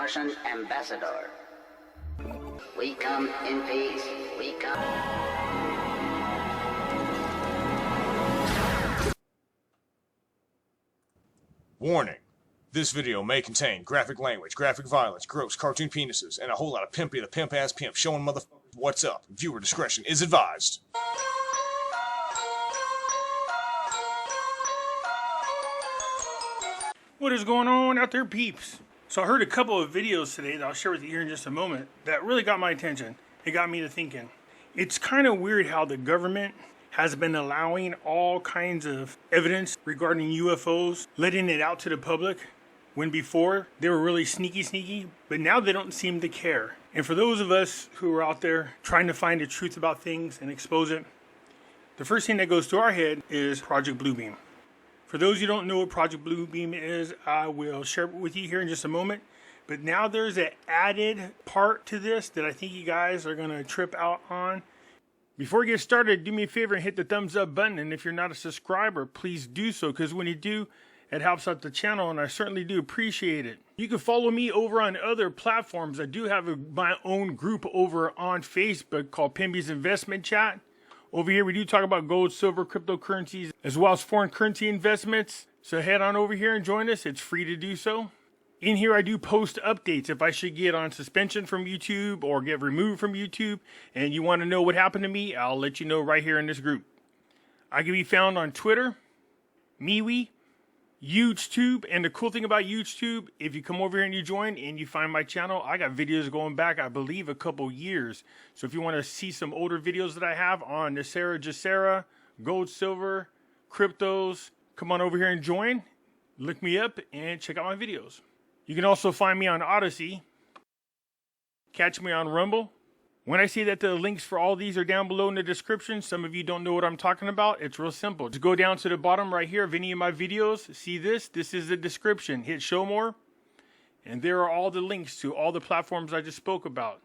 Martian ambassador. We come in peace. We come. Warning. This video may contain graphic language, graphic violence, gross cartoon penises, and a whole lot of Pimpy the pimp-ass pimp showing motherfuckers what's up. Viewer discretion is advised. What is going on out there, peeps? So I heard a couple of videos today that I'll share with you here in just a moment that really got my attention. It got me to thinking. It's kind of weird how the government has been allowing all kinds of evidence regarding UFOs, letting it out to the public, when before they were really sneaky, but now they don't seem to care. And for those of us who are out there trying to find the truth about things and expose it, the first thing that goes through our head is Project Blu-beam. For those who don't know what Project Blu-beam is, I will share it with you here in just a moment. But now there's an added part to this that I think you guys are going to trip out on. Before we get started, do me a favor and hit the thumbs up button. And if you're not a subscriber, please do so, because when you do, it helps out the channel, and I certainly do appreciate it. You can follow me over on other platforms. I do have my own group over on Facebook called Pimpy's Investment Chat. Over here, we do talk about gold, silver, cryptocurrencies, as well as foreign currency investments. So head on over here and join us. It's free to do so. In here, I do post updates if I should get on suspension from YouTube or get removed from YouTube, and you want to know what happened to me, I'll let you know right here in this group. I can be found on Twitter, MeWe, YouTube, and the cool thing about YouTube, if you come over here and you join and you find my channel, I got videos going back, I believe, a couple years. So if you want to see some older videos that I have on Nasera, Jacera, gold, silver, cryptos, come on over here and join. Look me up and check out my videos. You can also find me on Odyssey. Catch me on Rumble. When I say that the links for all these are down below in the description, some of you don't know what I'm talking about. It's real simple. Just go down to the bottom right here of any of my videos. See this? This is the description. Hit show more. And there are all the links to all the platforms I just spoke about.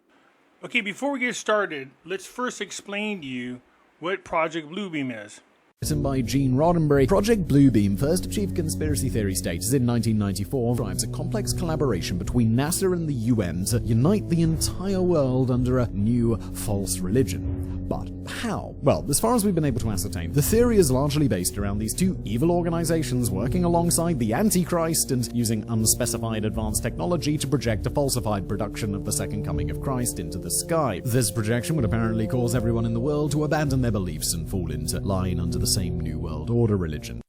Okay, before we get started, let's first explain to you what Project Blu-beam is. Written by Gene Roddenberry, Project Bluebeam first achieved conspiracy theory status in 1994, drives a complex collaboration between NASA and the UN to unite the entire world under a new false religion. But how? Well, as far as we've been able to ascertain, the theory is largely based around these two evil organizations working alongside the Antichrist and using unspecified advanced technology to project a falsified production of the second coming of Christ into the sky. This projection would apparently cause everyone in the world to abandon their beliefs and fall into line under the same New World Order religion.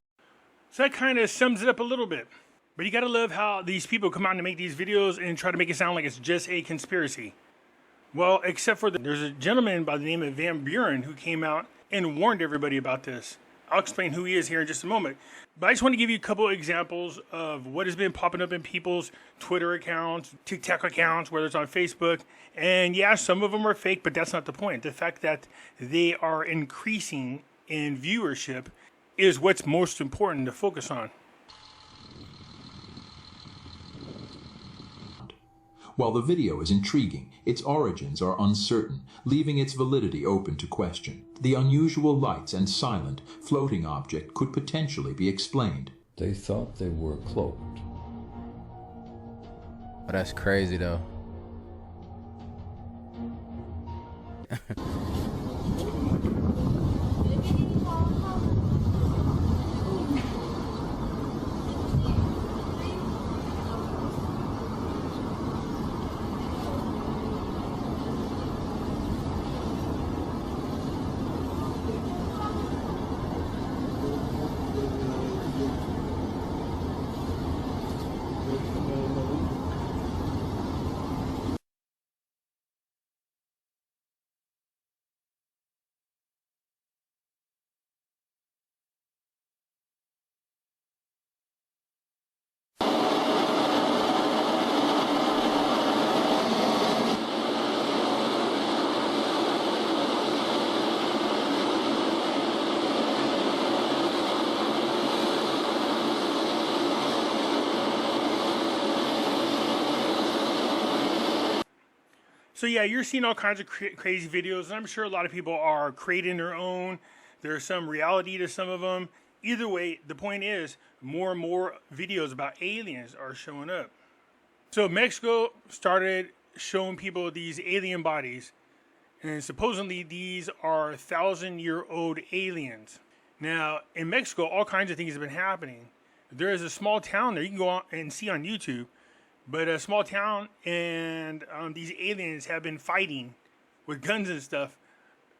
So that kind of sums it up a little bit. But you gotta love how these people come out and make these videos and try to make it sound like it's just a conspiracy. Well, except for there's a gentleman by the name of Van Buren who came out and warned everybody about this. I'll explain who he is here in just a moment. But I just want to give you a couple of examples of what has been popping up in people's Twitter accounts, TikTok accounts, whether it's on Facebook. And yeah, some of them are fake, but that's not the point. The fact that they are increasing in viewership is what's most important to focus on. While the video is intriguing, its origins are uncertain, leaving its validity open to question. The unusual lights and silent, floating object could potentially be explained. They thought they were cloaked. Oh, that's crazy though. So yeah, you're seeing all kinds of crazy videos, and I'm sure a lot of people are creating their own. There's some reality to some of them. Either way, the point is, more and more videos about aliens are showing up. So Mexico started showing people these alien bodies, and supposedly these are 1,000-year-old aliens. Now, in Mexico, all kinds of things have been happening. There is a small town there you can go on and see on YouTube, but a small town, and these aliens have been fighting with guns and stuff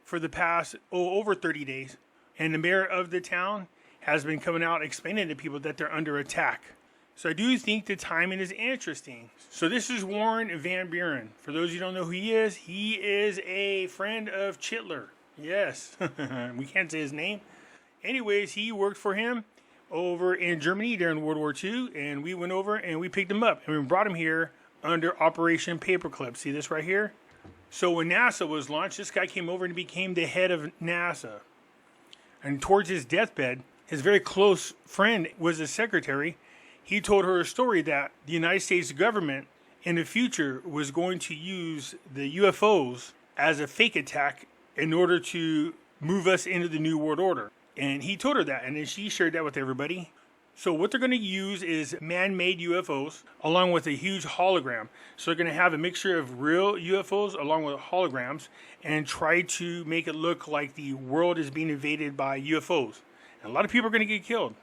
for the past over 30 days. And the mayor of the town has been coming out explaining to people that they're under attack. So I do think the timing is interesting. So this is Warren Van Buren. For those of you who don't know who he is a friend of Chitler. Yes, we can't say his name. Anyways, he worked for him over in Germany during World War II, and we went over and we picked him up and we brought him here under Operation Paperclip. See this right here? So when NASA was launched, this guy came over and became the head of NASA. And towards his deathbed, his very close friend was his secretary. He told her a story that the United States government in the future was going to use the UFOs as a fake attack in order to move us into the New World Order. And he told her that, and then she shared that with everybody. So what they're going to use is man-made UFOs along with a huge hologram. So they're going to have a mixture of real UFOs along with holograms and try to make it look like the world is being invaded by UFOs. And a lot of people are going to get killed.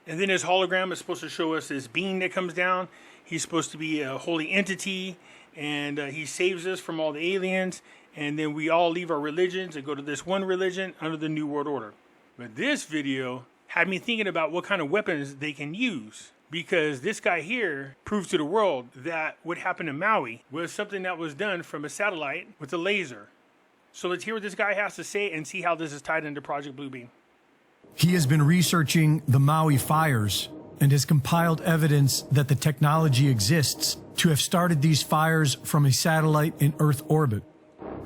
And then his hologram is supposed to show us this being that comes down. He's supposed to be a holy entity, and he saves us from all the aliens. And then we all leave our religions and go to this one religion under the New World Order. But this video had me thinking about what kind of weapons they can use. Because this guy here proves to the world that what happened in Maui was something that was done from a satellite with a laser. So let's hear what this guy has to say and see how this is tied into Project Bluebeam. He has been researching the Maui fires and has compiled evidence that the technology exists to have started these fires from a satellite in Earth orbit.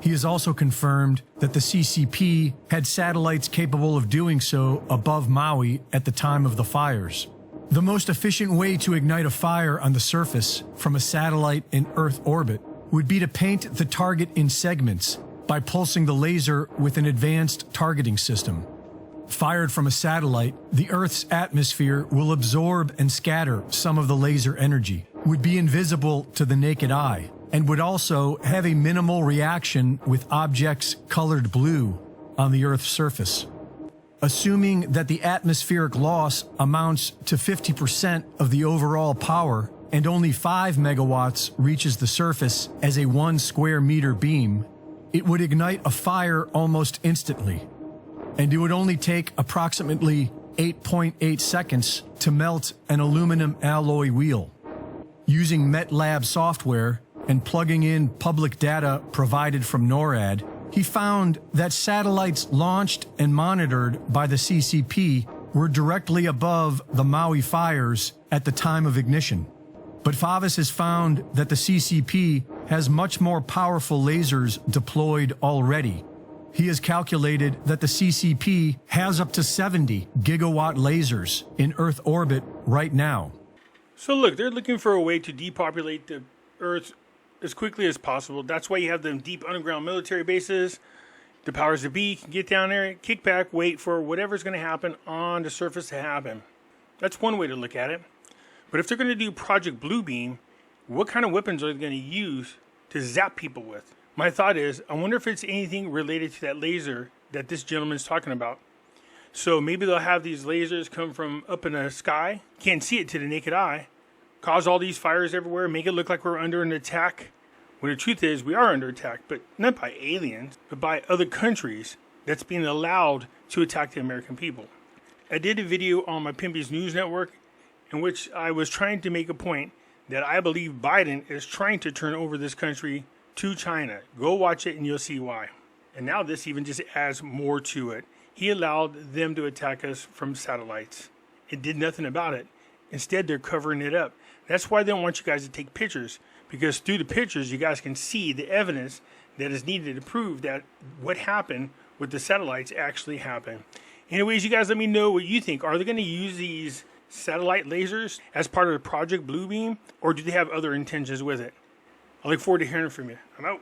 He has also confirmed that the CCP had satellites capable of doing so above Maui at the time of the fires. The most efficient way to ignite a fire on the surface from a satellite in Earth orbit would be to paint the target in segments by pulsing the laser with an advanced targeting system. Fired from a satellite, the Earth's atmosphere will absorb and scatter some of the laser energy, would be invisible to the naked eye, and would also have a minimal reaction with objects colored blue on the Earth's surface. Assuming that the atmospheric loss amounts to 50% of the overall power and only 5 megawatts reaches the surface as a 1 square meter beam, it would ignite a fire almost instantly. And it would only take approximately 8.8 seconds to melt an aluminum alloy wheel. Using MetLab software and plugging in public data provided from NORAD, he found that satellites launched and monitored by the CCP were directly above the Maui fires at the time of ignition. But Favis has found that the CCP has much more powerful lasers deployed already. He has calculated that the CCP has up to 70 gigawatt lasers in Earth orbit right now. So look, they're looking for a way to depopulate the Earth as quickly as possible. That's why you have them deep underground military bases. The powers that be can get down there, kick back, wait for whatever's going to happen on the surface to happen. That's one way to look at it. But if they're going to do Project Bluebeam, what kind of weapons are they going to use to zap people with? My thought is, I wonder if it's anything related to that laser that this gentleman's talking about. So maybe they'll have these lasers come from up in the sky, can't see it to the naked eye, cause all these fires everywhere, make it look like we're under an attack. When the truth is, we are under attack, but not by aliens, but by other countries that's being allowed to attack the American people. I did a video on my Pimpy's News Network in which I was trying to make a point that I believe Biden is trying to turn over this country to China. Go watch it and you'll see why. And now this even just adds more to it. He allowed them to attack us from satellites. It did nothing about it. Instead, they're covering it up. That's why they don't want you guys to take pictures, because through the pictures, you guys can see the evidence that is needed to prove that what happened with the satellites actually happened. Anyways, you guys let me know what you think. Are they going to use these satellite lasers as part of the Project Bluebeam, or do they have other intentions with it? I look forward to hearing from you. I'm out.